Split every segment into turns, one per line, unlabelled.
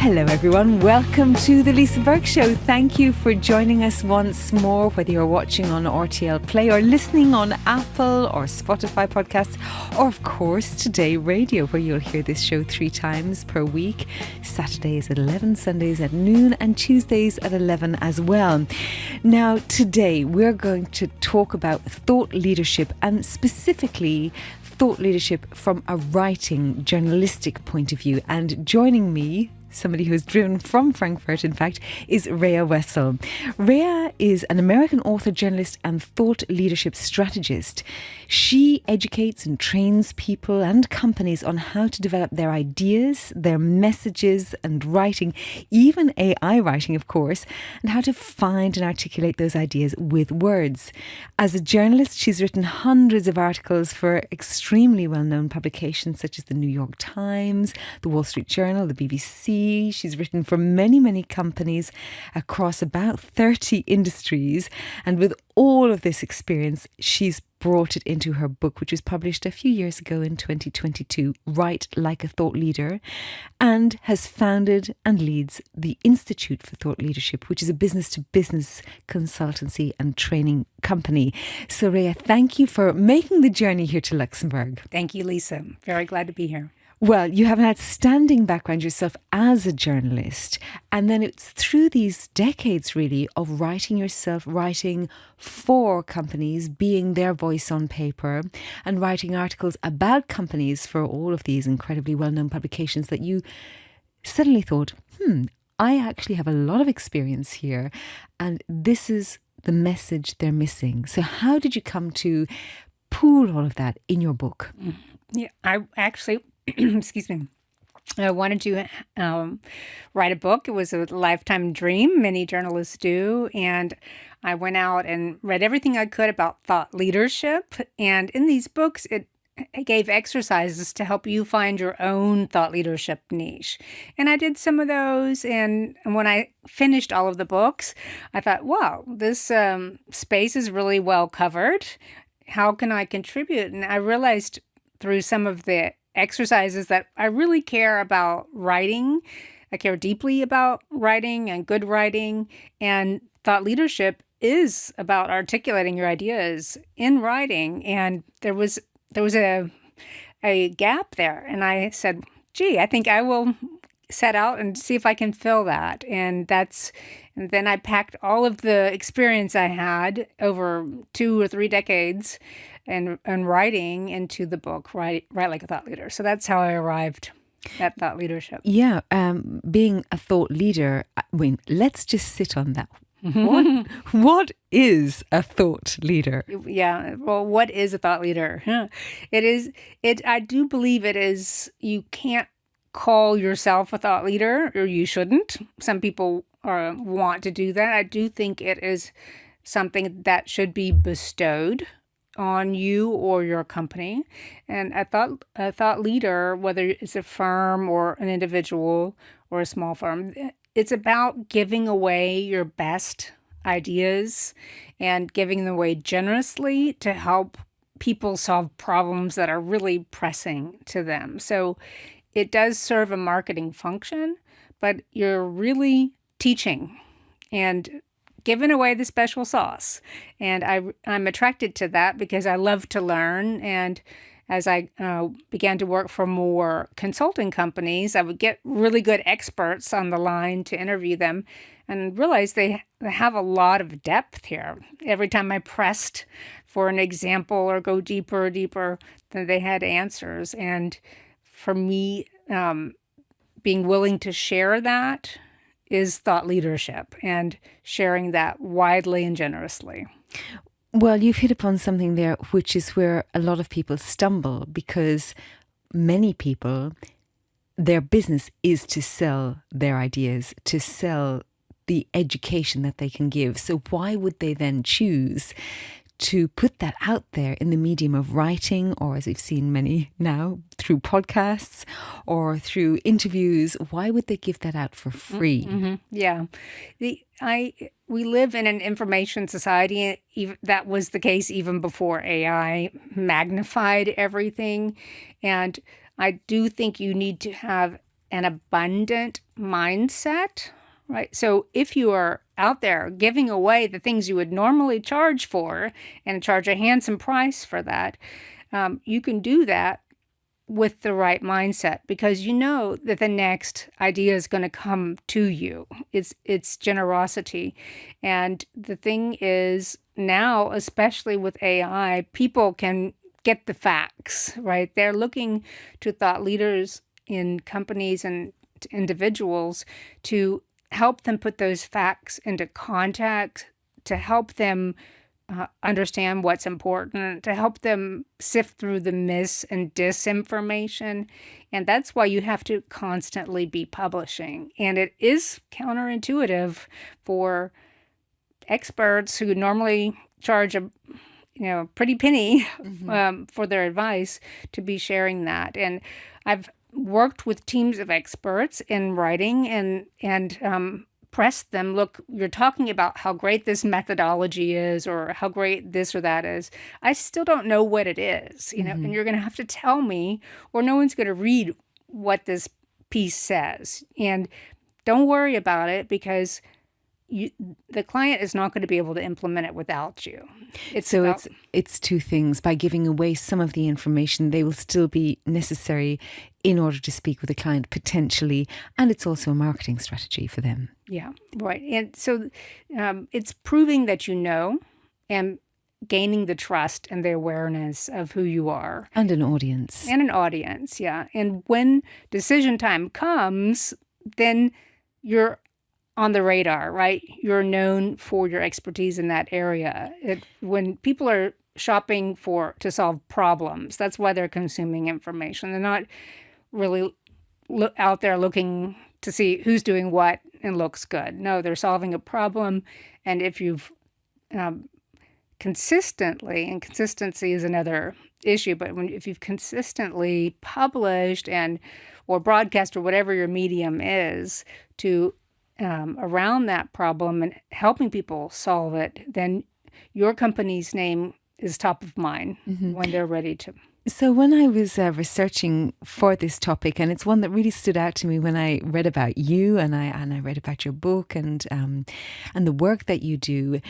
Hello everyone, welcome to the Lisa Burke Show. Thank you for joining us once more, whether you're watching on RTL Play or listening on Apple or Spotify podcasts, or of course Today Radio, where you'll hear this show 3 times per week. Saturdays at 11, Sundays at noon and Tuesdays at 11 as well. Now today we're going to talk about thought leadership, and specifically thought leadership from a writing journalistic point of view. And joining me, somebody who's driven from Frankfurt, in fact, is Rhea Wessel. Rhea is an American author, journalist and thought leadership strategist. She educates and trains people and companies on how to develop their ideas, their messages and writing, even AI writing, of course, and how to find and articulate those ideas with words. As a journalist, she's written hundreds of articles for extremely well-known publications such as the New York Times, the Wall Street Journal, the BBC. She's written for many, many companies across about 30 industries. And with all of this experience, she's brought it into her book, which was published a few years ago in 2022, Write Like a Thought Leader, and has founded and leads the Institute for Thought Leadership, which is a business-to-business consultancy and training company. So, Rhea, thank you for making the journey here to Luxembourg.
Thank you, Lisa. Very glad to be here.
Well, you have an outstanding background yourself as a journalist, and then it's through these decades really of writing yourself, writing for companies, being their voice on paper, and writing articles about companies for all of these incredibly well-known publications that you suddenly thought, I actually have a lot of experience here, and this is the message they're missing. So how did you come to pool all of that in your book?
Yeah, I actually... excuse me. I wanted to write a book. It was a lifetime dream. Many journalists do. And I went out and read everything I could about thought leadership. And in these books, it gave exercises to help you find your own thought leadership niche. And I did some of those. And when I finished all of the books, I thought, wow, this space is really well covered. How can I contribute? And I realized through some of the exercises that I really care about writing. I care deeply about writing and good writing, and thought leadership is about articulating your ideas in writing. And there was a gap there, and I said, gee, I think I will set out and see if I can fill that. And then I packed all of the experience I had over 2 or 3 decades and writing into the book, Write Like a Thought Leader. So that's how I arrived at thought leadership.
Yeah, being a thought leader, I mean, let's just sit on that. What is a thought leader?
Yeah, well, what is a thought leader? I do believe it is, you can't call yourself a thought leader, or you shouldn't. Some people want to do that. I do think it is something that should be bestowed on you or your company. And a thought leader, whether it's a firm or an individual or a small firm, it's about giving away your best ideas and giving them away generously to help people solve problems that are really pressing to them. So it does serve a marketing function, but you're really teaching and giving away the special sauce. And I'm attracted to that because I love to learn. And as I began to work for more consulting companies, I would get really good experts on the line to interview them and realize they have a lot of depth here. Every time I pressed for an example or go deeper, then they had answers. And for me, being willing to share that is thought leadership, and sharing that widely and generously.
Well, you've hit upon something there, which is where a lot of people stumble, because many people, their business is to sell their ideas, to sell the education that they can give. So why would they then choose to put that out there in the medium of writing, or as we've seen many now, through podcasts or through interviews? Why would they give that out for free?
Mm-hmm. Yeah. We live in an information society. That was the case even before AI magnified everything. And I do think you need to have an abundant mindset, right? So if you are out there giving away the things you would normally charge for and charge a handsome price for that, you can do that with the right mindset, because you know that the next idea is going to come to you. It's generosity. And the thing is, now, especially with AI, people can get the facts, right? They're looking to thought leaders in companies and individuals to help them put those facts into context, to help them understand what's important, to help them sift through the mis and disinformation. And that's why you have to constantly be publishing. And it is counterintuitive for experts who normally charge a pretty penny for their advice to be sharing that. And I've worked with teams of experts in writing and pressed them, look, you're talking about how great this methodology is or how great this or that is. I still don't know what it is, and you're going to have to tell me, or no one's going to read what this piece says. And don't worry about it, because the client is not going to be able to implement it without you.
It's two things. By giving away some of the information, they will still be necessary in order to speak with the client potentially, and it's also a marketing strategy for them.
Yeah, right. And so it's proving that you know, and gaining the trust and the awareness of who you are.
And an audience.
Yeah. And when decision time comes, then you're on the radar, right? You're known for your expertise in that area. When people are shopping to solve problems, that's why they're consuming information. They're not really out there looking to see who's doing what and looks good. No, they're solving a problem. And if you've consistently, and consistency is another issue, but if you've consistently published or broadcast or whatever your medium is to around that problem and helping people solve it, then your company's name is top of mind when they're ready to.
So when I was researching for this topic, and it's one that really stood out to me when I read about you and I read about your book and the work that you do,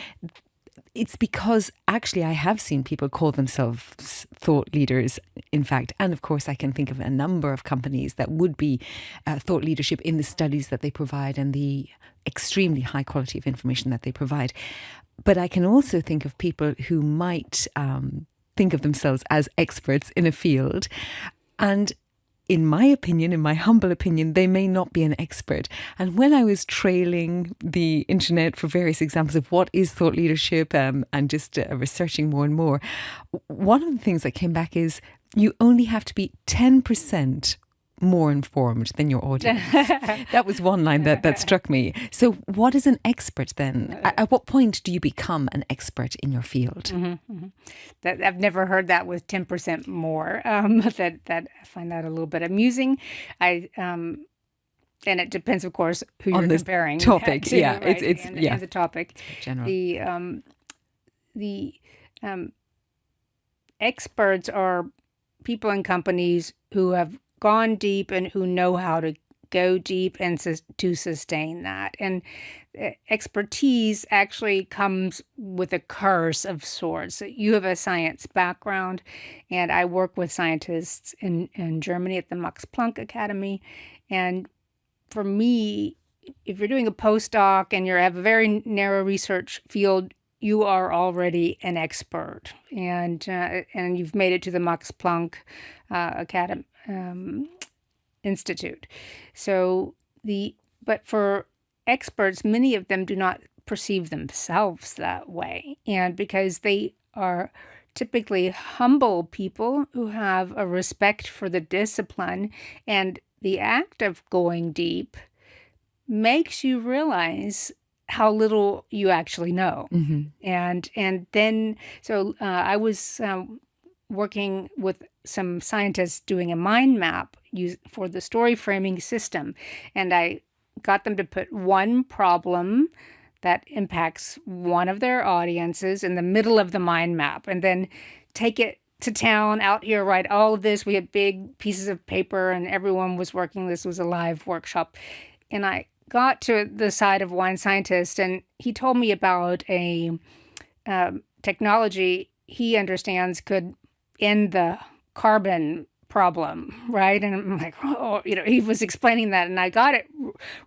it's because actually I have seen people call themselves thought leaders, in fact. And of course, I can think of a number of companies that would be thought leadership in the studies that they provide and the extremely high quality of information that they provide. But I can also think of people who might think of themselves as experts in a field. And in my humble opinion, they may not be an expert. And when I was trailing the internet for various examples of what is thought leadership and just researching more and more, one of the things that came back is you only have to be 10% more informed than your audience. That was one line that struck me. So what is an expert then? At what point do you become an expert in your field?
That I've never heard that with 10% more. That I find that a little bit amusing. And it depends, of course, who you're comparing
topic.
To,
yeah,
right?
it's
the topic.
General.
The experts are people in companies who have gone deep and who know how to go deep and to sustain that. And expertise actually comes with a curse of sorts. You have a science background, and I work with scientists in Germany at the Max Planck Academy. And for me, if you're doing a postdoc and you have a very narrow research field, you are already an expert, and you've made it to the Max Planck Academy. Institute. But for experts, many of them do not perceive themselves that way. And because they are typically humble people who have a respect for the discipline, and the act of going deep makes you realize how little you actually know. And then, I was working with some scientists doing a mind map for the story framing system. And I got them to put one problem that impacts one of their audiences in the middle of the mind map, and then take it to town out here, write all of this. We had big pieces of paper and everyone was working. This was a live workshop. And I got to the side of one scientist and he told me about a technology he understands could end the carbon problem, right? And I'm like, oh, he was explaining that and I got it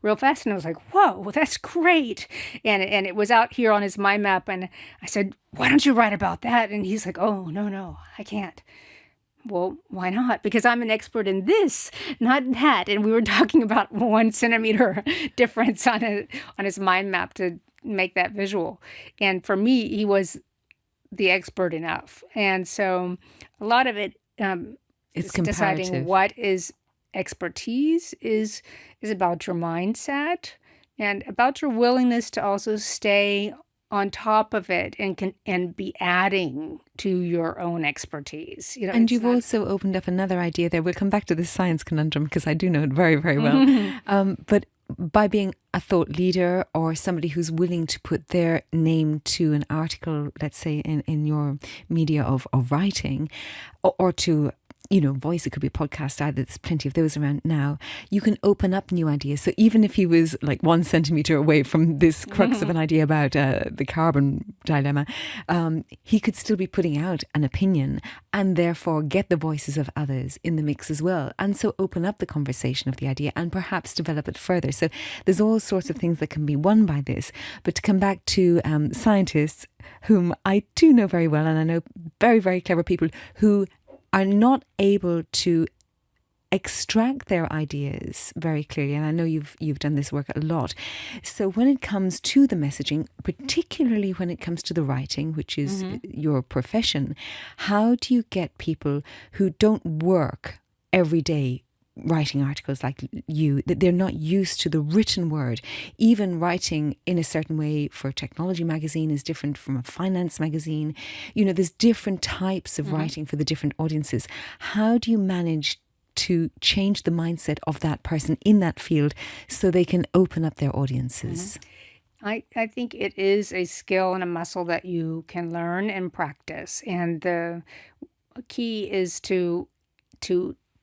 real fast and I was like, whoa, that's great. And it was out here on his mind map and I said, why don't you write about that? And he's like, oh, no, I can't. Well, why not? Because I'm an expert in this, not that. And we were talking about 1 centimeter difference on his mind map to make that visual. And for me, he was the expert enough. And so a lot of it
It's
is deciding
comparative.
what is expertise is about your mindset and about your willingness to also stay on top of it and be adding to your own expertise.
And
it's
you've
not-
also opened up another idea there. We'll come back to the science conundrum because I do know it very, very well. But by being a thought leader or somebody who's willing to put their name to an article, let's say in your media of writing, or to voice, it could be a podcast either. There's plenty of those around now. You can open up new ideas. So even if he was like 1 centimeter away from this crux of an idea about the carbon dilemma, he could still be putting out an opinion and therefore get the voices of others in the mix as well. And so open up the conversation of the idea and perhaps develop it further. So there's all sorts of things that can be won by this. But to come back to scientists, whom I do know very well, and I know very, very clever people who are not able to extract their ideas very clearly, and I know you've done this work a lot. So when it comes to the messaging, particularly when it comes to the writing, which is your profession, how do you get people who don't work every day writing articles like you, that they're not used to the written word? Even writing in a certain way for a technology magazine is different from a finance magazine. There's different types of writing for the different audiences. How do you manage to change the mindset of that person in that field so they can open up their audiences?
I think it is a skill and a muscle that you can learn and practice. And the key is to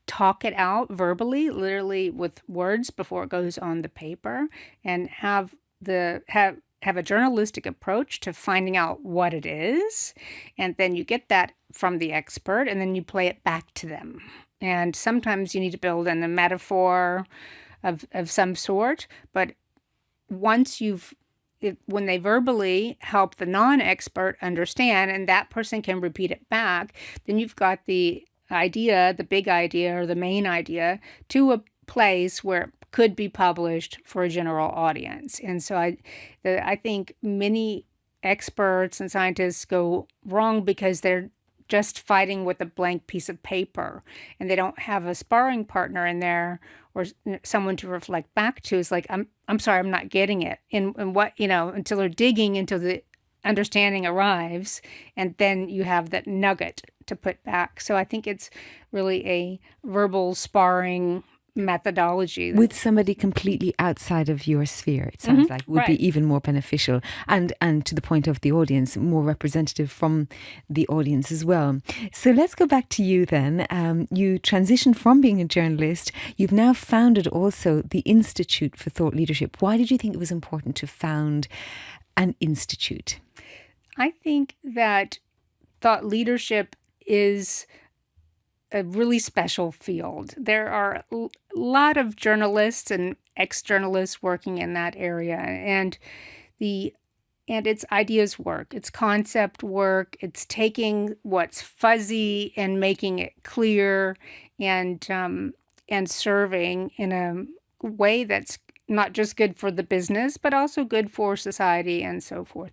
talk it out verbally, literally with words before it goes on the paper, and have a journalistic approach to finding out what it is. And then you get that from the expert and then you play it back to them. And sometimes you need to build in a metaphor of some sort, but once when they verbally help the non-expert understand and that person can repeat it back, then you've got the idea, the big idea or the main idea, to a place where it could be published for a general audience. And so I think many experts and scientists go wrong because they're just fighting with a blank piece of paper and they don't have a sparring partner in there or someone to reflect back to. It's like, I'm sorry, I'm not getting it. And what, until they're digging into the understanding arrives, and then you have that nugget to put back. So I think it's really a verbal sparring methodology.
With somebody completely outside of your sphere, it sounds like would
right.
be even more beneficial and to the point of the audience, more representative from the audience as well. So let's go back to you then. You transitioned from being a journalist. You've now founded also the Institute for Thought Leadership. Why did you think it was important to found an institute?
I think that thought leadership is a really special field. There are a lot of journalists and ex-journalists working in that area, and it's ideas work, it's concept work, it's taking what's fuzzy and making it clear, and serving in a way that's not just good for the business, but also good for society and so forth.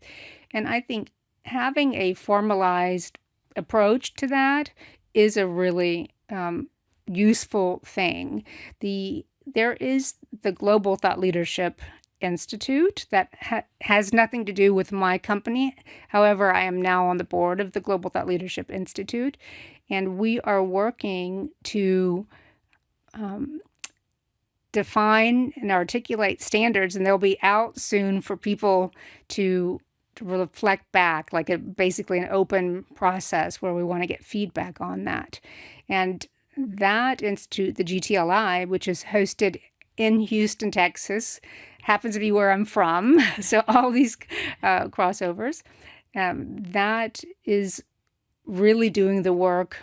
And I think having a formalized approach to that is a really useful thing. There is the Global Thought Leadership Institute that has nothing to do with my company. However, I am now on the board of the Global Thought Leadership Institute, and we are working to define and articulate standards, and they'll be out soon for people to to reflect back, like basically an open process where we want to get feedback on that. And that institute, the GTLI, which is hosted in Houston, Texas, happens to be where I'm from. So all these crossovers, that is really doing the work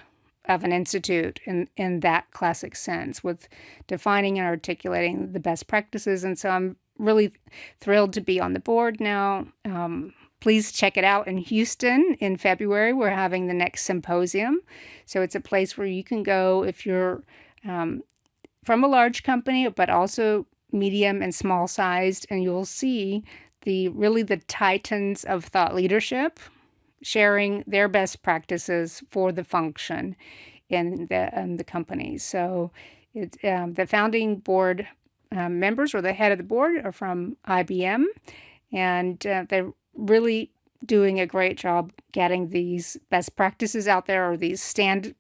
of an institute in that classic sense, with defining and articulating the best practices. And so I'm really thrilled to be on the board now. Please check it out in Houston in February. We're having the next symposium. So it's a place where you can go if you're from a large company, but also medium and small sized, and you'll see the titans of thought leadership sharing their best practices for the function in the company. So the founding board members, or the head of the board, are from IBM, and they're really doing a great job getting these best practices out there, or these standards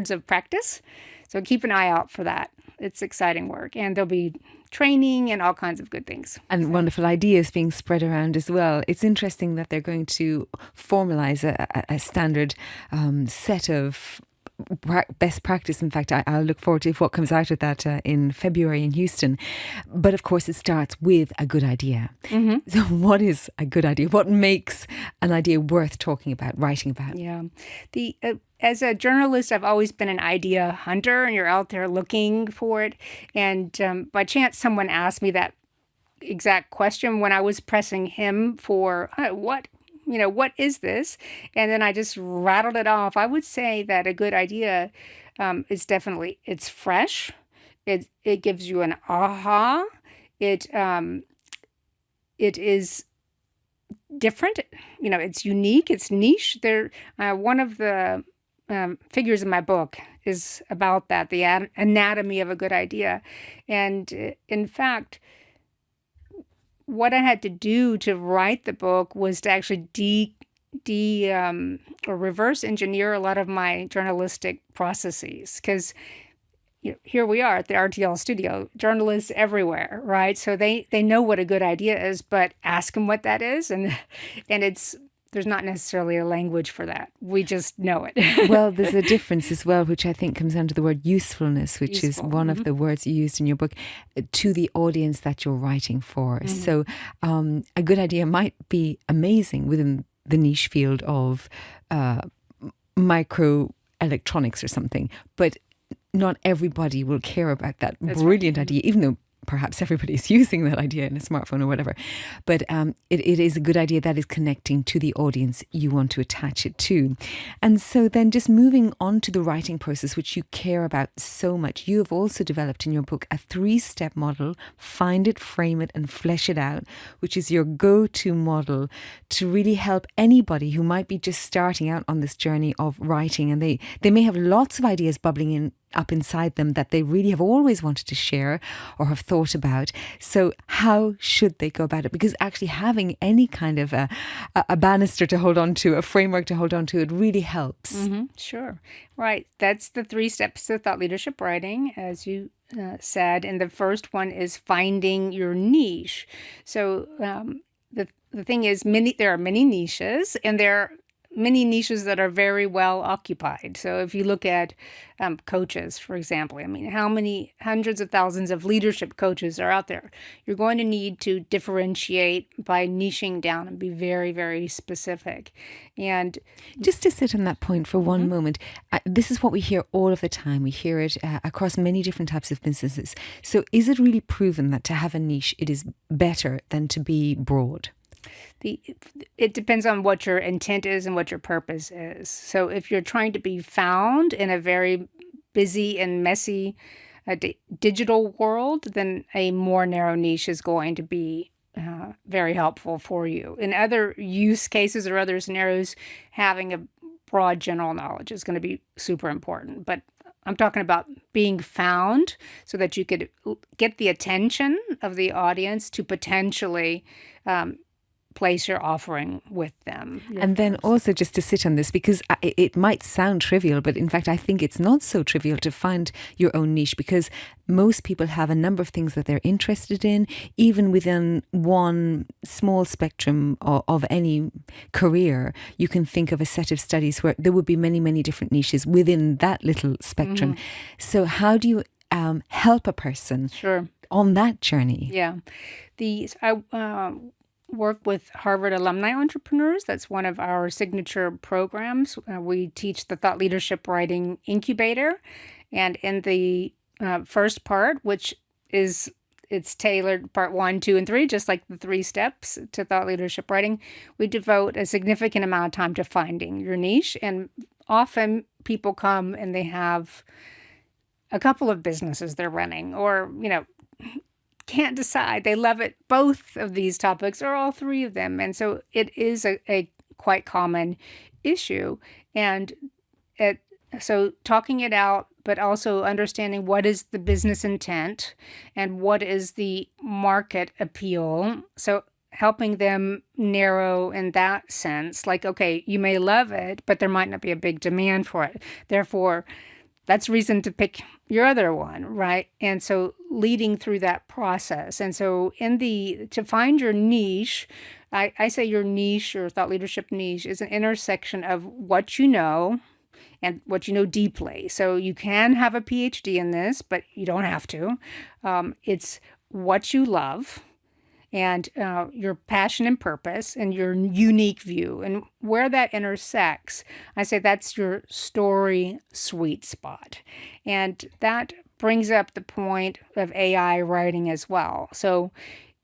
of practice. So keep an eye out for that. It's exciting work, and there'll be training and all kinds of good things.
And wonderful ideas being spread around as well. It's interesting that they're going to formalize a standard set of best practice. In fact, I'll look forward to what comes out of that in February in Houston. But of course, it starts with a good idea. Mm-hmm. So what is a good idea? What makes an idea worth talking about, writing about?
Yeah. As a journalist, I've always been an idea hunter, and you're out there looking for it. And by chance, someone asked me that exact question when I was pressing him for what is this? And then I just rattled it off. I would say that a good idea is definitely, it's fresh. It gives you an aha. It is different. It's unique. It's niche. One of the figures in my book is about that, the anatomy of a good idea. And in fact, what I had to do to write the book was to actually or reverse engineer a lot of my journalistic processes, because here we are at the RTL studio, journalists everywhere, right? So they know what a good idea is, but ask them what that is, and there's not necessarily a language for that. We just know it.
Well, there's a difference as well, which I think comes down to the word usefulness, which is one of the words you used in your book, to the audience that you're writing for. Mm-hmm. So a good idea might be amazing within the niche field of microelectronics or something, but not everybody will care about that. That's brilliant idea, even though perhaps everybody's using that idea in a smartphone or whatever. But it is a good idea that is connecting to the audience you want to attach it to. And so then just moving on to the writing process, which you care about so much, you have also developed in your book a 3-step model: find it, frame it, and flesh it out, which is your go-to model to really help anybody who might be just starting out on this journey of writing. And they may have lots of ideas bubbling up inside them that they really have always wanted to share or have thought about. So how should they go about it? Because actually having any kind of a banister to hold on to, a framework to hold on to, it really helps.
Mm-hmm. Sure. Right. That's the 3 steps to thought leadership writing, as you said. And the first one is finding your niche. So the thing is, there are many niches, and there are many niches that are very well occupied. So if you look at coaches, for example, I mean, how many hundreds of thousands of leadership coaches are out there? You're going to need to differentiate by niching down and be very, very specific. And
just to sit on that point for one moment, this is what we hear all of the time. We hear it across many different types of businesses. So is it really proven that to have a niche, it is better than to be broad?
It depends on what your intent is and what your purpose is. So if you're trying to be found in a very busy and messy digital world, then a more narrow niche is going to be very helpful for you. In other use cases or other scenarios, having a broad general knowledge is going to be super important. But I'm talking about being found so that you could get the attention of the audience to potentially place your offering with them.
And then also just to sit on this, because it might sound trivial, but in fact, I think it's not so trivial to find your own niche, because most people have a number of things that they're interested in, even within one small spectrum of any career. You can think of a set of studies where there would be many, many different niches within that little spectrum. So how do you help a person on that journey?
Yeah. I work with Harvard alumni entrepreneurs. That's one of our signature programs. We teach the Thought Leadership Writing Incubator. And in the first part, which is it's tailored part 1, 2, and 3, just like the 3 steps to thought leadership writing, we devote a significant amount of time to finding your niche. And often people come and they have a couple of businesses they're running, or, can't decide. They love it, both of these topics or all 3 of them. And so it is a quite common issue. And so talking it out, but also understanding what is the business intent and what is the market appeal. So helping them narrow in that sense, like, okay, you may love it, but there might not be a big demand for it. Therefore, that's reason to pick your other one, right? And so leading through that process. And so to find your niche, I say your niche or thought leadership niche is an intersection of what you know and what you know deeply. So you can have a PhD in this, but you don't have to. It's what you love and your passion and purpose and your unique view. And where that intersects, I say that's your story sweet spot. And that brings up the point of AI writing as well. So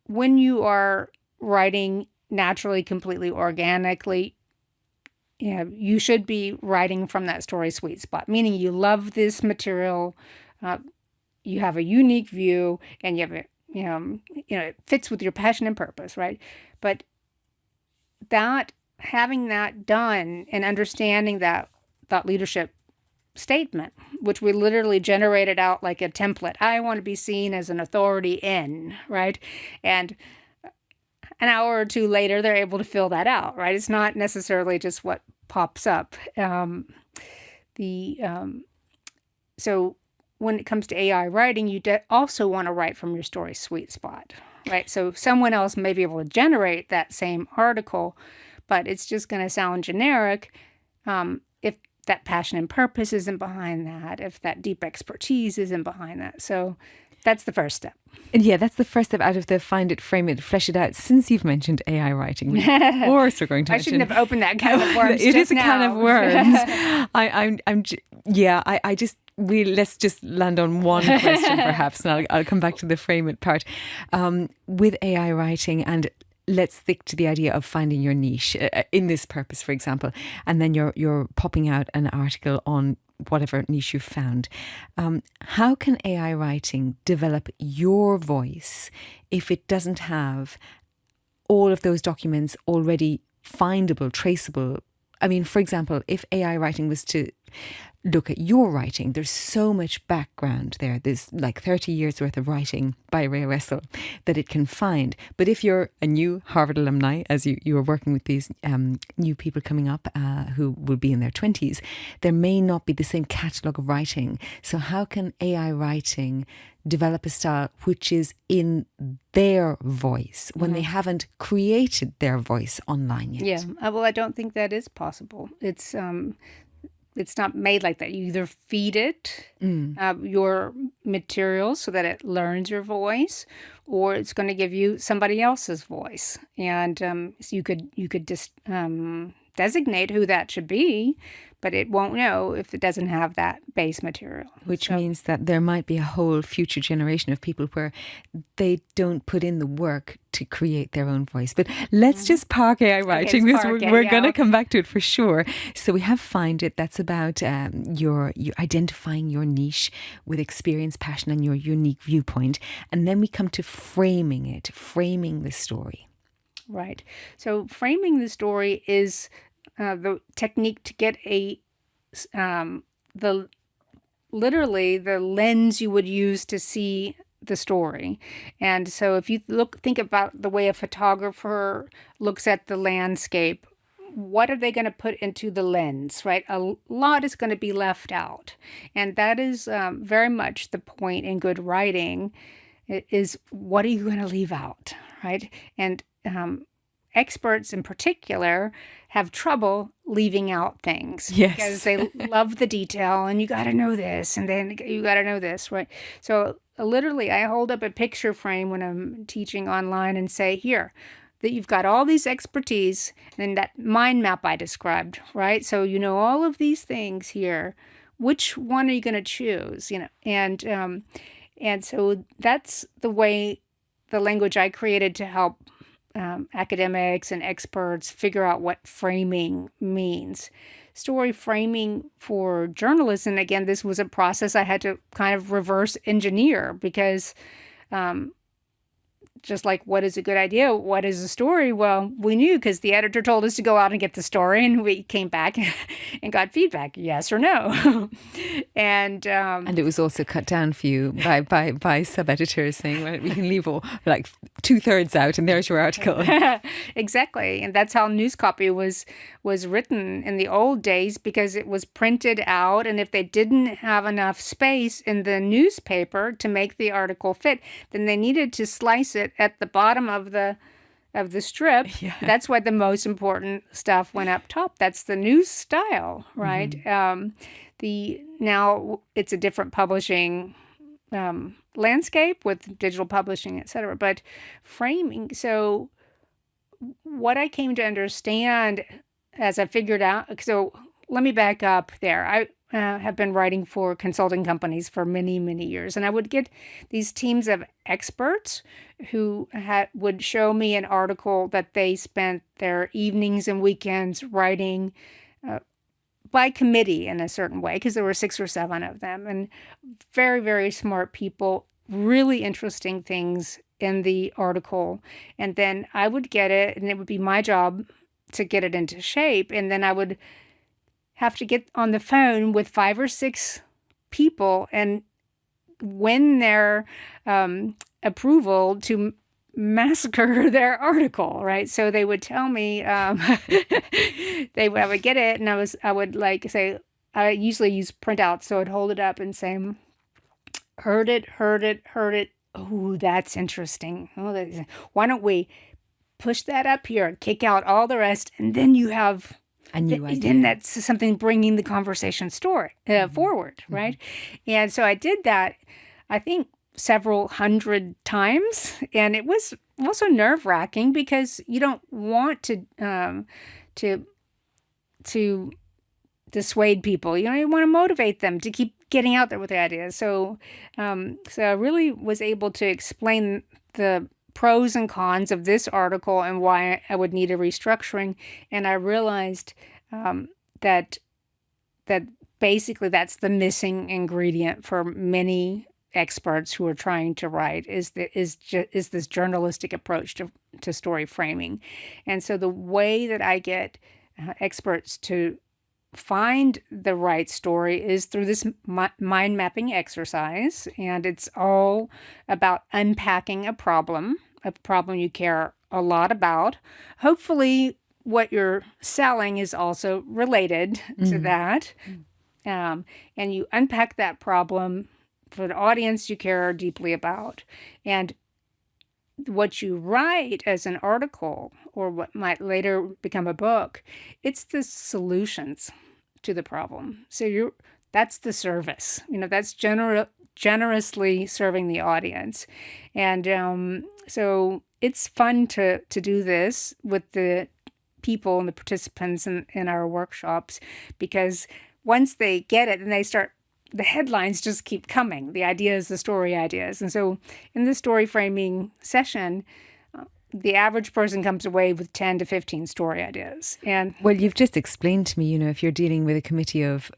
when you are writing naturally, completely organically, you should be writing from that story sweet spot, meaning you love this material, you have a unique view, and you have it fits with your passion and purpose, right? But having that done and understanding that thought leadership statement, which we literally generated out like a template. I want to be seen as an authority in, right? And an hour or 2 later, they're able to fill that out, right? It's not necessarily just what pops up. So when it comes to AI writing, you also want to write from your story sweet spot, right? So someone else may be able to generate that same article, but it's just going to sound generic if that passion and purpose isn't behind that, if that deep expertise isn't behind that. So that's the first step.
Yeah, that's the first step out of the find it, frame it, flesh it out. Since you've mentioned AI writing, of course we're going to
I shouldn't have opened that can of worms.
It is a can of worms. Let's just land on one question perhaps, and I'll come back to the frame it part. With AI writing, and let's stick to the idea of finding your niche in this purpose, for example, and then you're popping out an article on whatever niche you've found. How can AI writing develop your voice if it doesn't have all of those documents already findable, traceable? I mean, for example, if AI writing was to look at your writing, there's so much background there. There's like 30 years worth of writing by Rhea Wessel that it can find. But if you're a new Harvard alumni, as you are working with these new people coming up who will be in their 20s, there may not be the same catalogue of writing. So how can AI writing develop a style which is in their voice when they haven't created their voice online yet?
Yeah, well, I don't think that is possible. It's not made like that. You either feed it your material so that it learns your voice, or it's going to give you somebody else's voice. And so you could just designate who that should be, but it won't know if it doesn't have that base material.
Which means that there might be a whole future generation of people where they don't put in the work to create their own voice. But let's just park AI writing, because we're going to come back to it for sure. So we have Find It. That's about your identifying your niche with experience, passion, and your unique viewpoint. And then we come to framing it, framing the story.
Right. So framing the story is the technique to get literally the lens you would use to see the story. And so if you think about the way a photographer looks at the landscape, what are they going to put into the lens, right? A lot is going to be left out. And that is very much the point in good writing, is what are you going to leave out, right? And experts in particular have trouble leaving out things.
Yes.
Because they love the detail, and you got to know this, and then you got to know this, right? So literally, I hold up a picture frame when I'm teaching online and say, here, that you've got all these expertise and that mind map I described, right? So you know all of these things here. Which one are you going to choose? And so that's the way, the language I created to help academics and experts figure out what framing means. Story framing for journalists, and again, this was a process I had to kind of reverse engineer, because just like, what is a good idea? What is a story? Well, we knew because the editor told us to go out and get the story, and we came back and got feedback, yes or no. And
it was also cut down for you by sub-editors saying, well, we can leave like 2/3 out, and there's your article.
Exactly. And that's how news copy was written in the old days, because it was printed out, and if they didn't have enough space in the newspaper to make the article fit, then they needed to slice it at the bottom of the strip.
Yeah.
That's why the most important stuff went up top. That's the news style, right? Now it's a different publishing landscape with digital publishing, etc. But framing. So what I came to understand as I figured out. So let me back up there. I have been writing for consulting companies for many, many years. And I would get these teams of experts who would show me an article that they spent their evenings and weekends writing by committee in a certain way, because there were 6 or 7 of them. And very, very smart people, really interesting things in the article. And then I would get it, and it would be my job to get it into shape. And then I would have to get on the phone with 5 or 6 people and win their approval to massacre their article, right? So they would tell me, I would get it, and I would like say, I usually use printouts, so I'd hold it up and say, heard it. Oh, that's interesting. Why don't we push that up here, kick out all the rest, and then you have
a new idea.
Then that's something bringing the conversation forward, right? And so I did that, I think, several hundred times, and it was also nerve-wracking, because you don't want to dissuade people. You want to motivate them to keep getting out there with the ideas. So I really was able to explain the pros and cons of this article and why I would need a restructuring. And I realized that basically that's the missing ingredient for many experts who are trying to write, is this journalistic approach to story framing. And so the way that I get experts to find the right story is through this mind mapping exercise. And it's all about unpacking a problem you care a lot about. Hopefully what you're selling is also related to that. And you unpack that problem for the audience you care deeply about. And what you write as an article, or what might later become a book, it's the solutions to the problem. So that's the service. That's generously serving the audience. And so it's fun to do this with the people and the participants in our workshops, because once they get it, and the headlines just keep coming, the ideas, the story ideas. And so in the story framing session, the average person comes away with 10 to 15 story ideas. And
well, you've just explained to me, if you're dealing with a committee of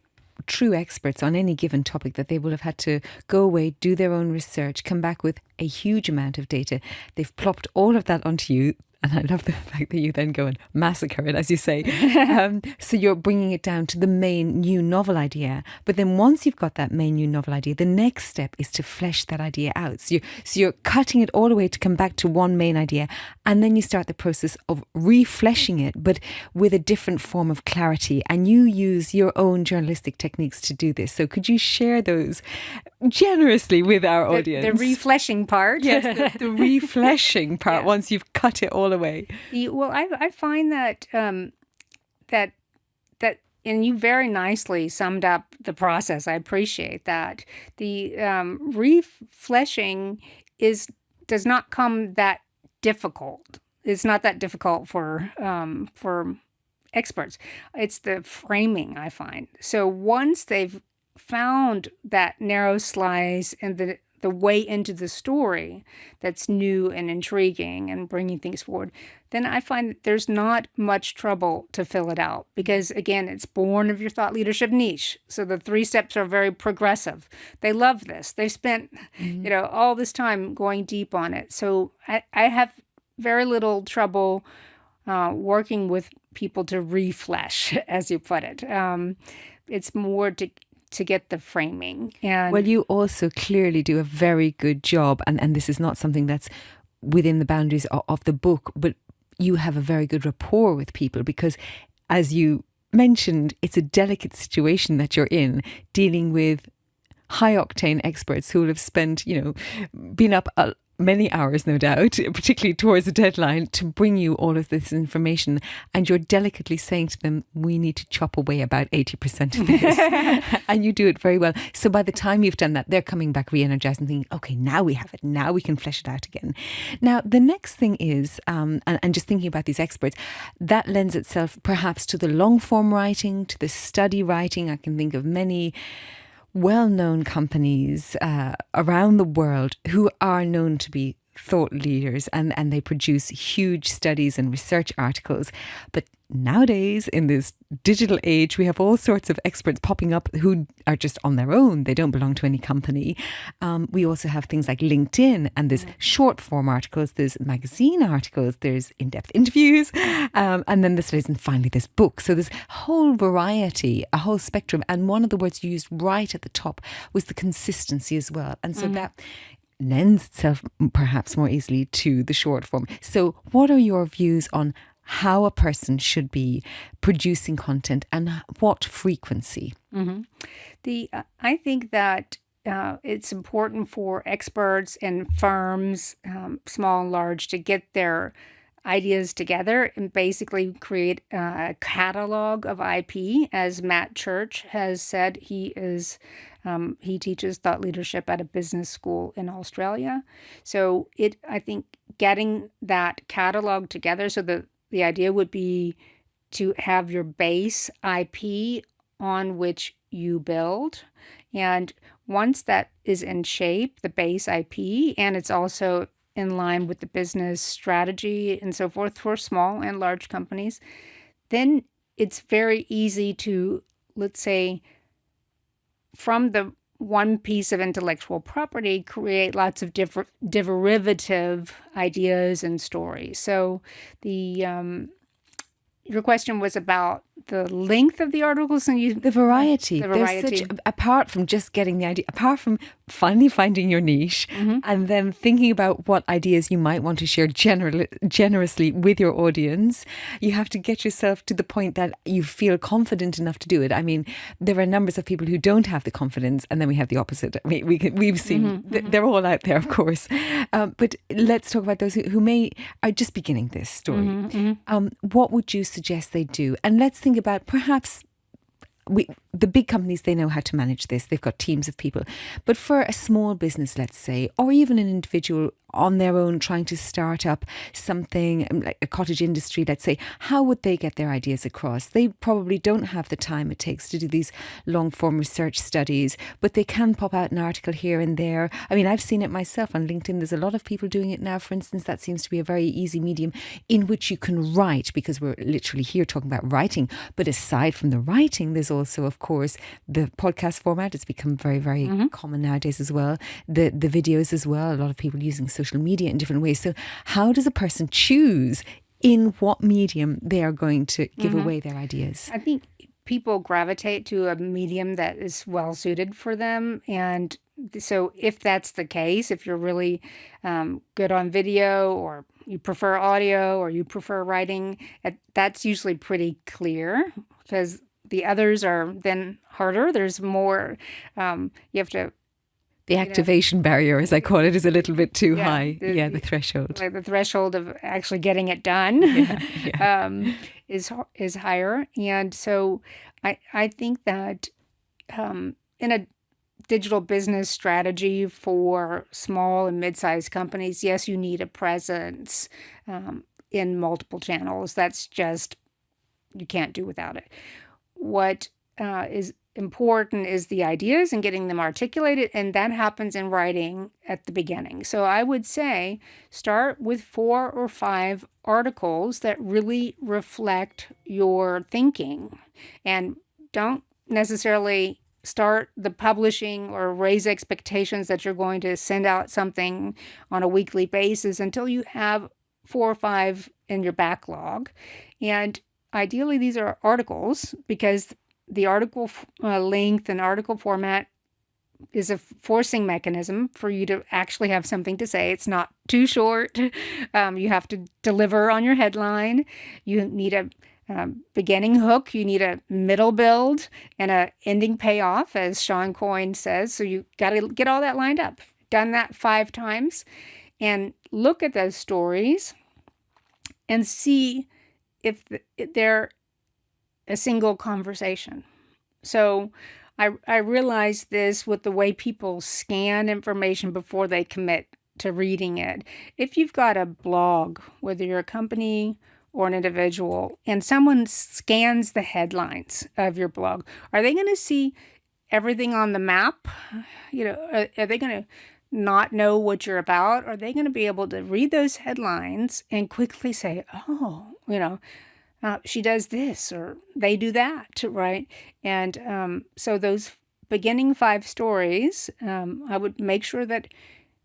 true experts on any given topic, that they will have had to go away, do their own research, come back with a huge amount of data. They've plopped all of that onto you, And I love the fact that you then go and massacre it, as you say. So you're bringing it down to the main new novel idea. But then once you've got that main new novel idea, the next step is to flesh that idea out. So you're cutting it all the way to come back to one main idea. And then you start the process of refleshing it, but with a different form of clarity. And you use your own journalistic techniques to do this. So could you share those generously with our audience?
The refleshing part.
Yes, the refleshing part, once you've cut it all away.
Well, I find that that and you very nicely summed up the process. I appreciate that. The refleshing does not come that difficult. It's not that difficult for experts. It's the framing, I find. So once they've found that narrow slice and the way into the story that's new and intriguing and bringing things forward, then I find that there's not much trouble to fill it out because, again, it's born of your thought leadership niche. So the 3 steps are very progressive. They love this. They've spent, all this time going deep on it. So I have very little trouble working with people to reflesh, as you put it. It's more to get the framing. And
well, you also clearly do a very good job, and this is not something that's within the boundaries of the book, but you have a very good rapport with people because, as you mentioned, it's a delicate situation that you're in, dealing with high-octane experts who will have spent, been up many hours, no doubt, particularly towards a deadline, to bring you all of this information. And you're delicately saying to them, we need to chop away about 80% of this. And you do it very well. So by the time you've done that, they're coming back re-energized and thinking, okay, now we have it. Now we can flesh it out again. Now, the next thing is, and just thinking about these experts, that lends itself perhaps to the long form writing, to the study writing. I can think of many well-known companies around the world who are known to be thought leaders and they produce huge studies and research articles. But nowadays, in this digital age, we have all sorts of experts popping up who are just on their own. They don't belong to any company. We also have things like LinkedIn, and there's short form articles, there's magazine articles, there's in-depth interviews, and then there's studies, and finally there's books. So there's a whole variety, a whole spectrum. And one of the words you used right at the top was the consistency as well. And so that lends itself perhaps more easily to the short form. So what are your views on how a person should be producing content and what frequency?
I think that it's important for experts and firms, small and large, to get their ideas together and basically create a catalog of IP. As Matt Church has said, he teaches thought leadership at a business school in Australia. So I think getting that catalog together, so the idea would be to have your base IP on which you build. And once that is in shape, the base IP, and it's also in line with the business strategy and so forth for small and large companies, then it's very easy to, let's say, from the one piece of intellectual property, create lots of different derivative ideas and stories. So your question was about the length of the articles and
the variety. There's apart from just getting the idea, apart from finally finding your niche and then thinking about what ideas you might want to share generously with your audience, you have to get yourself to the point that you feel confident enough to do it. I mean, there are numbers of people who don't have the confidence, and then we have the opposite. We've seen they're all out there, of course. But let's talk about those who are just beginning this story. What would you suggest they do? And let's think about perhaps the big companies, they know how to manage this. They've got teams of people. But for a small business, let's say, or even an individual on their own trying to start up something like a cottage industry, let's say, how would they get their ideas across? They probably don't have the time it takes to do these long form research studies, but they can pop out an article here and there. I mean, I've seen it myself on LinkedIn. There's a lot of people doing it now. For instance, that seems to be a very easy medium in which you can write, because we're literally here talking about writing. But aside from the writing, there's also, of course, the podcast format has become very, very common nowadays as well. The videos as well. A lot of people using social media in different ways. So how does a person choose in what medium they are going to give away their ideas?
I think people gravitate to a medium that is well suited for them. And so if that's the case, if you're really good on video, or you prefer audio, or you prefer writing, that's usually pretty clear, because the others are then harder. There's more, you have to...
The activation barrier, as I call it, is a little bit too high. The threshold.
Like the threshold of actually getting it done is higher. And so I think that in a digital business strategy for small and mid-sized companies, yes, you need a presence in multiple channels. That's just, you can't do without it. What is important is the ideas and getting them articulated, and that happens in writing at the beginning. So I would say start with 4 or 5 articles that really reflect your thinking, and don't necessarily start the publishing or raise expectations that you're going to send out something on a weekly basis until you have 4 or 5 in your backlog. And ideally these are articles, because the article length and article format is a forcing mechanism for you to actually have something to say. It's not too short. You have to deliver on your headline. You need a beginning hook. You need a middle build and a ending payoff, as Sean Coyne says. So you got to get all that lined up. Done that 5 times, and look at those stories and see if they're a single conversation. So I realized this with the way people scan information before they commit to reading it. If you've got a blog, whether you're a company or an individual, and someone scans the headlines of your blog, are they going to see everything on the map? Are they going to not know what you're about? Are they going to be able to read those headlines and quickly say, oh, she does this, or they do that, right? And so those beginning 5 stories, I would make sure that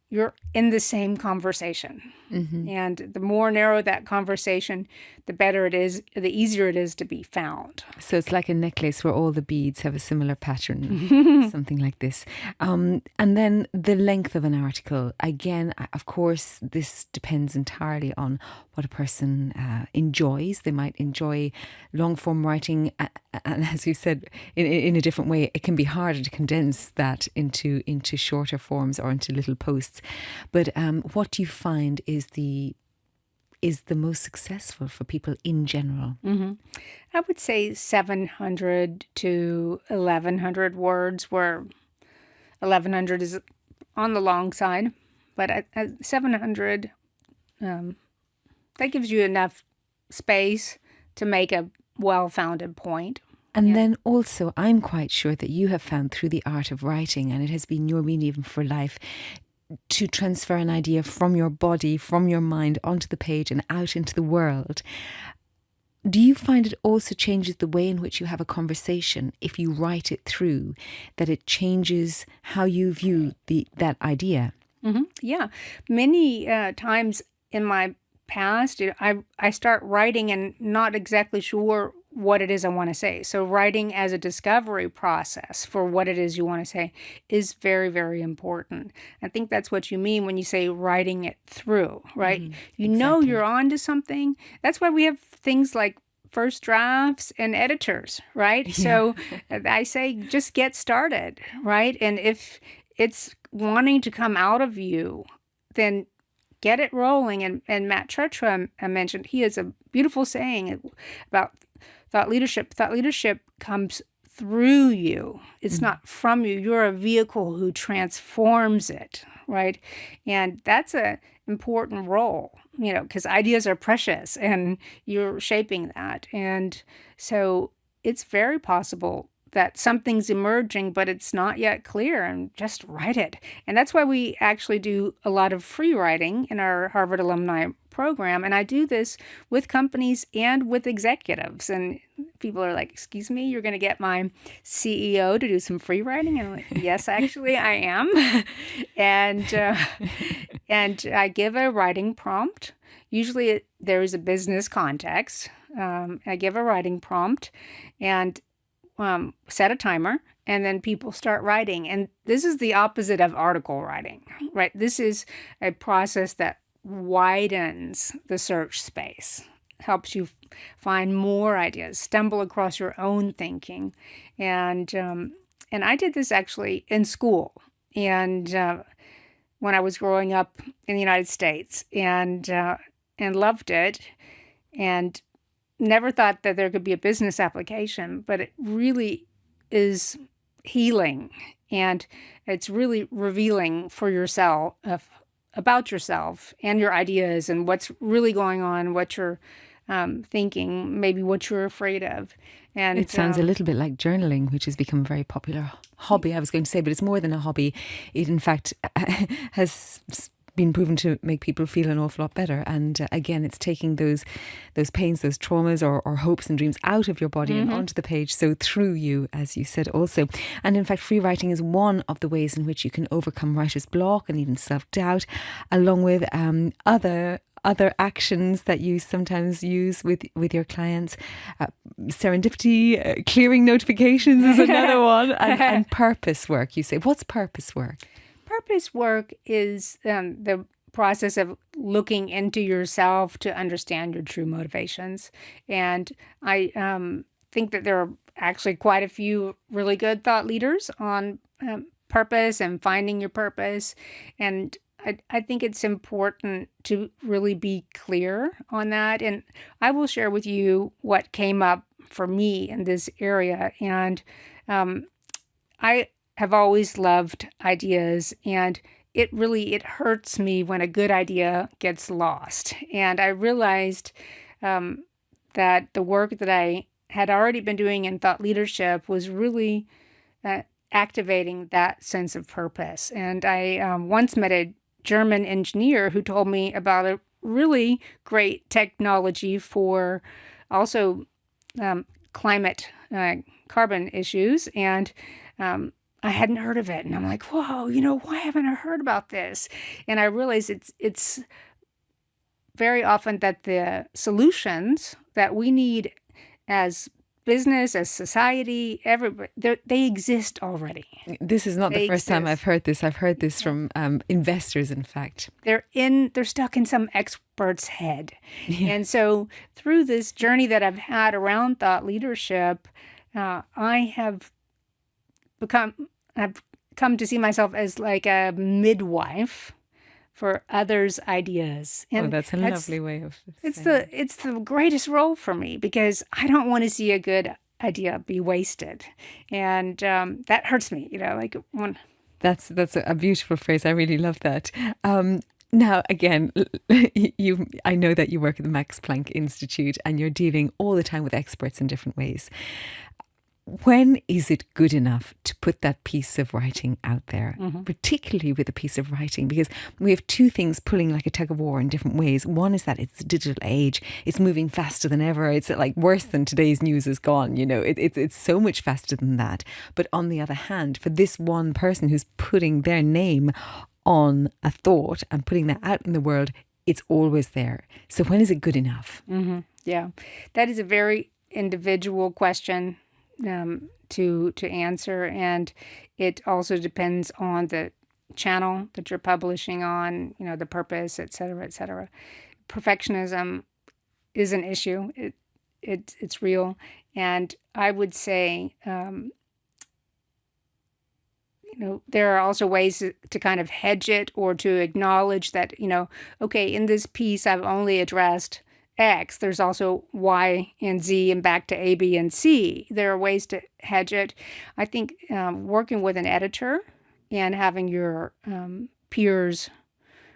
you're in the same conversation. And the more narrow that conversation, the better it is, the easier it is to be found.
So it's like a necklace where all the beads have a similar pattern, something like this. And then the length of an article. Again, of course, this depends entirely on what a person enjoys. They might enjoy long form writing. And as you said, in a different way, it can be harder to condense that into shorter forms or into little posts. But what do you find is the most successful for people in general?
I would say 700 to 1,100 words, where 1,100 is on the long side, but at 700, that gives you enough space to make a well-founded point.
And then also, I'm quite sure that you have found through the art of writing, and it has been your medium for life, to transfer an idea from your body, from your mind, onto the page and out into the world. Do you find it also changes the way in which you have a conversation if you write it through, that it changes how you view that idea?
Yeah. Many times in my past, I start writing and not exactly sure what it is I want to say. So writing as a discovery process for what it is you want to say is very, very important. I think that's what you mean when you say writing it through, right? You know you're onto something. That's why we have things like first drafts and editors, right? Yeah. So I say just get started, right? And if it's wanting to come out of you, then get it rolling. And Matt Churchra, I mentioned, he has a beautiful saying about thought leadership. Thought leadership comes through you. It's not from you. You're a vehicle who transforms it, right? And that's an important role, because ideas are precious and you're shaping that. And so it's very possible that something's emerging, but it's not yet clear, and just write it. And that's why we actually do a lot of free writing in our Harvard alumni program. And I do this with companies and with executives. And people are like, excuse me, you're going to get my CEO to do some free writing? And I'm like, yes, actually, I am. and I give a writing prompt. Usually there is a business context. I give a writing prompt and set a timer, and then people start writing. And this is the opposite of article writing, right? This is a process that widens the search space, helps you find more ideas, stumble across your own thinking. And I did this actually in school, and when I was growing up in the United States, and loved it, and never thought that there could be a business application, but it really is healing, and it's really revealing for yourself about yourself and your ideas and what's really going on, what you're thinking, maybe what you're afraid of. And
it sounds a little bit like journaling, which has become a very popular hobby, I was going to say, but it's more than a hobby. It, in fact, has been proven to make people feel an awful lot better. And again, it's taking those pains, those traumas or hopes and dreams out of your body and onto the page. So through you, as you said also. And in fact, free writing is one of the ways in which you can overcome writer's block and even self-doubt, along with other actions that you sometimes use with your clients. Serendipity, clearing notifications is another one, and purpose work. You say, what's purpose work?
Purpose work is the process of looking into yourself to understand your true motivations. And I think that there are actually quite a few really good thought leaders on purpose and finding your purpose. And I think it's important to really be clear on that. And I will share with you what came up for me in this area. And I have always loved ideas, and it hurts me when a good idea gets lost. And I realized that the work that I had already been doing in thought leadership was really activating that sense of purpose. And I once met a German engineer who told me about a really great technology for also climate carbon issues. And I hadn't heard of it. And I'm like, whoa, why haven't I heard about this? And I realized it's very often that the solutions that we need as business, as society, everybody, they exist already.
This is not the first time I've heard this. I've heard this from investors, in fact.
They're stuck in some expert's head.
Yeah.
And so through this journey that I've had around thought leadership, I have come to see myself as like a midwife for others' ideas. And
that's a lovely way of
saying it's the greatest role for me, because I don't want to see a good idea be wasted. And that hurts me, like when...
That's a beautiful phrase. I really love that. Now, again, I know that you work at the Max Planck Institute and you're dealing all the time with experts in different ways. When is it good enough to put that piece of writing out there, particularly with a piece of writing? Because we have two things pulling like a tug of war in different ways. One is that it's the digital age. It's moving faster than ever. It's like worse than today's news is gone. It's so much faster than that. But on the other hand, for this one person who's putting their name on a thought and putting that out in the world, it's always there. So when is it good enough?
Yeah, that is a very individual question to answer, and it also depends on the channel that you're publishing on, the purpose, et cetera, et cetera. Perfectionism is an issue. It's real, and I would say there are also ways to kind of hedge it, or to acknowledge that okay, in this piece I've only addressed X, there's also Y and Z and back to A, B, and C. There are ways to hedge it. I think working with an editor and having your peers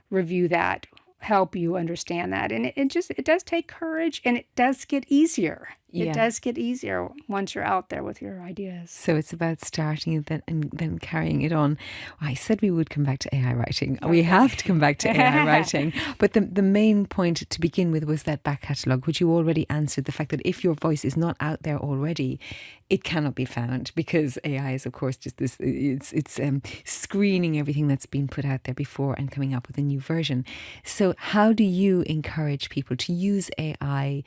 review that help you understand that. And it does take courage, and it does get easier it does get easier once you're out there with your ideas.
So it's about starting it and then carrying it on. I said we would come back to AI writing. Okay. We have to come back to AI writing. But the main point to begin with was that back catalogue, which you already answered, the fact that if your voice is not out there already, it cannot be found, because AI is, of course, just this, it's screening everything that's been put out there before and coming up with a new version. So how do you encourage people to use AI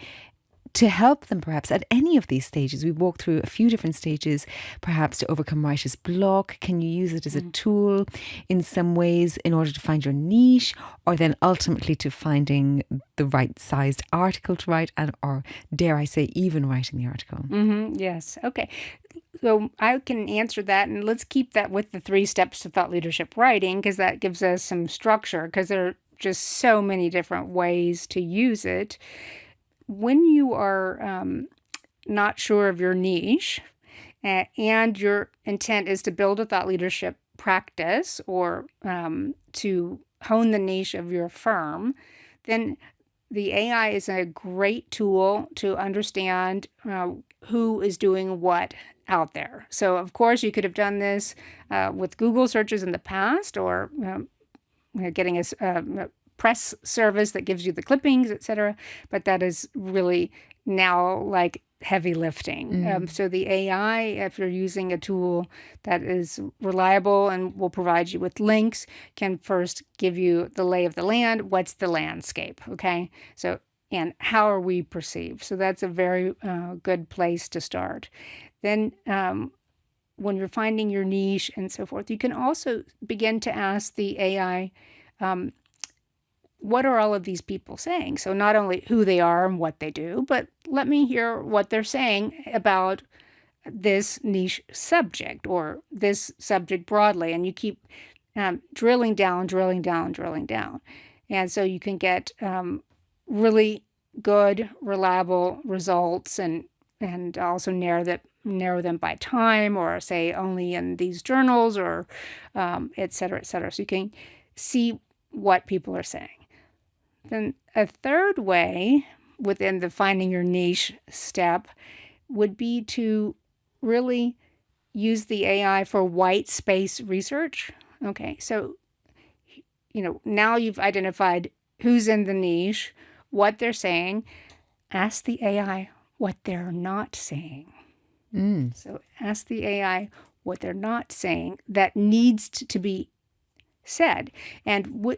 to help them perhaps at any of these stages? We walked through a few different stages, perhaps to overcome writer's block. Can you use it as a tool in some ways in order to find your niche, or then ultimately to finding the right sized article to write, and, or dare I say, even writing the article?
Yes. Okay. So I can answer that, and let's keep that with the 3 steps to thought leadership writing, because that gives us some structure, because there are just so many different ways to use it. When you are not sure of your niche and your intent is to build a thought leadership practice, or to hone the niche of your firm, then the AI is a great tool to understand who is doing what out there. So, of course, you could have done this with Google searches in the past, or getting a press service that gives you the clippings, etc. But that is really now like heavy lifting. So the AI, if you're using a tool that is reliable and will provide you with links, can first give you the lay of the land. What's the landscape? Okay. So, and how are we perceived? So that's a very good place to start. Then when you're finding your niche and so forth, you can also begin to ask the AI, what are all of these people saying? So not only who they are and what they do, but let me hear what they're saying about this niche subject, or this subject broadly. And you keep drilling down. And so you can get really good, reliable results, and also narrow them by time, or say only in these journals, or et cetera, et cetera. So you can see what people are saying. Then a third way within the finding your niche step would be to really use the AI for white space research. Okay, so, now you've identified who's in the niche, what they're saying. Ask the AI what they're not saying. So ask the AI what they're not saying that needs to be said, and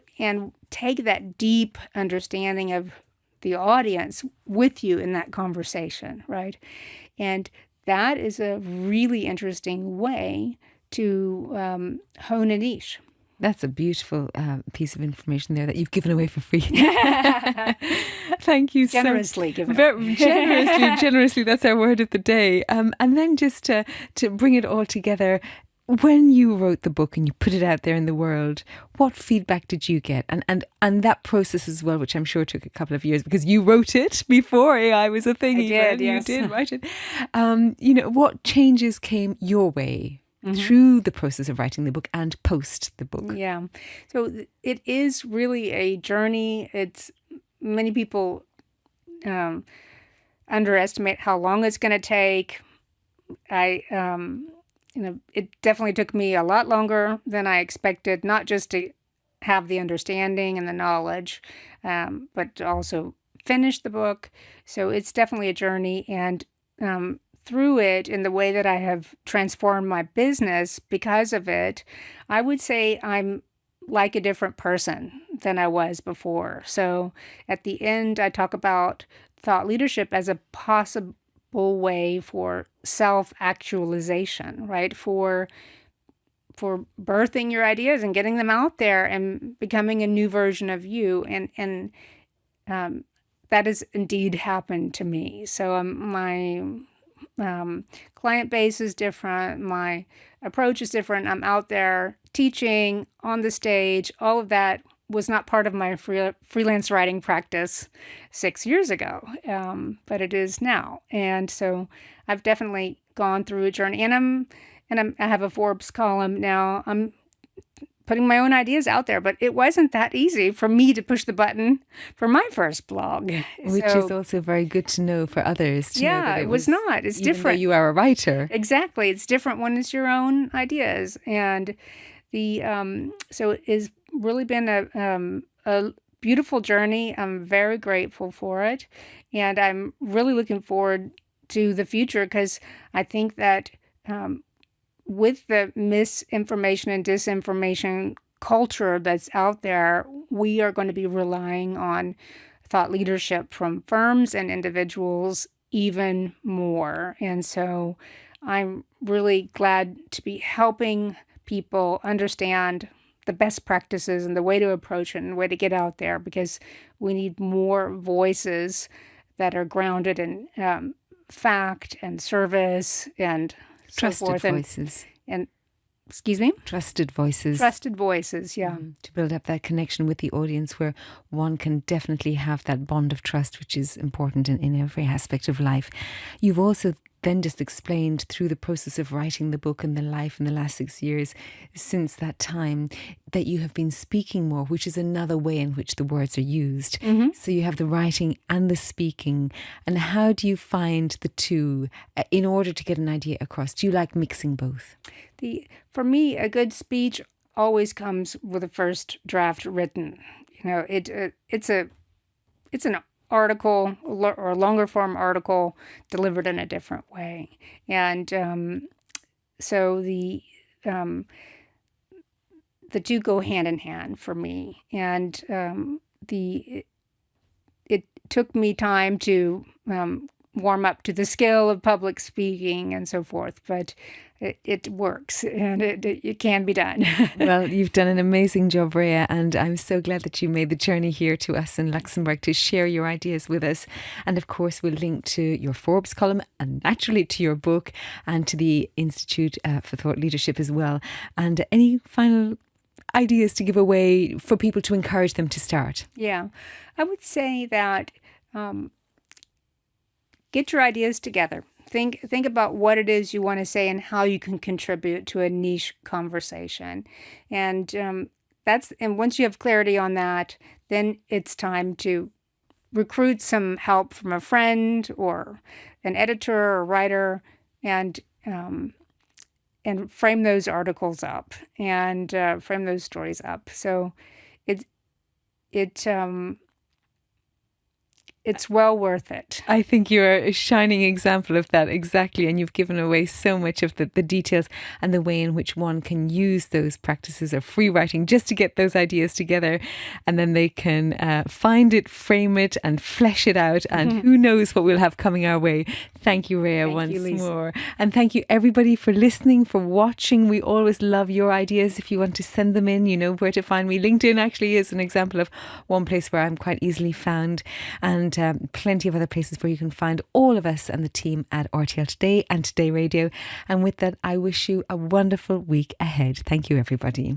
take that deep understanding of the audience with you in that conversation, right? And that is a really interesting way to hone a niche.
That's a beautiful piece of information there that you've given away for free. Thank you
generously.
Generously. That's our word of the day. And then just to bring it all together, when you wrote the book and you put it out there in the world, what feedback did you get? And that process as well, which I'm sure took a couple of years, because you wrote it before AI was a thing.
Yes.
You did write it. What changes came your way through the process of writing the book and post the book?
Yeah. So it is really a journey. Many people underestimate how long it's going to take. It definitely took me a lot longer than I expected, not just to have the understanding and the knowledge, but to also finish the book. So it's definitely a journey. And through it, in the way that I have transformed my business because of it, I would say I'm like a different person than I was before. So at the end, I talk about thought leadership as a possible way for self-actualization, right? For birthing your ideas and getting them out there and becoming a new version of you. And that has indeed happened to me. So my client base is different. My approach is different. I'm out there teaching on the stage. All of that was not part of my freelance writing practice 6 years ago, but it is now. And so I've definitely gone through a journey, and I have a Forbes column now. I'm putting my own ideas out there. But it wasn't that easy for me to push the button for my first blog.
Which is also very good to know for others. To know that
it was not. It's
even
different.
Though you are a writer.
Exactly. It's different when it's your own ideas. And so it has really been a beautiful journey. I'm very grateful for it. And I'm really looking forward to the future, because I think that with the misinformation and disinformation culture that's out there, we are going to be relying on thought leadership from firms and individuals even more. And so I'm really glad to be helping people understand the best practices and the way to approach it and the way to get out there, because we need more voices that are grounded in fact and service and
trusted
so forth.
Voices.
And excuse me?
Trusted voices.
Trusted voices, yeah.
To build up that connection with the audience, where one can definitely have that bond of trust, which is important in every aspect of life. You've also then just explained through the process of writing the book and the life in the last 6 years since that time that you have been speaking more, which is another way in which the words are used. Mm-hmm. So you have the writing and the speaking. And how do you find the two in order to get an idea across? Do you like mixing both?
For me, a good speech always comes with a first draft written. It's an article or a longer form article delivered in a different way. And so the two go hand in hand for me. And it took me time to warm up to the skill of public speaking and so forth, but it works and it can be done.
Well, you've done an amazing job, Rhea, and I'm so glad that you made the journey here to us in Luxembourg to share your ideas with us. And of course, we'll link to your Forbes column and naturally to your book and to the Institute for Thought Leadership as well. And any final ideas to give away for people to encourage them to start?
Yeah, I would say that get your ideas together. Think about what it is you want to say and how you can contribute to a niche conversation. And once you have clarity on that, then it's time to recruit some help from a friend or an editor or writer, and frame those articles up and frame those stories up. So it's well worth it.
I think you're a shining example of that, exactly. And you've given away so much of the details and the way in which one can use those practices of free writing just to get those ideas together. And then they can find it, frame it and flesh it out. And who knows what we'll have coming our way. Thank you, Rhea, once more. And thank you, everybody, for listening, for watching. We always love your ideas. If you want to send them in, you know where to find me. LinkedIn actually is an example of one place where I'm quite easily found. And plenty of other places where you can find all of us and the team at RTL Today and Today Radio. And with that, I wish you a wonderful week ahead. Thank you, everybody.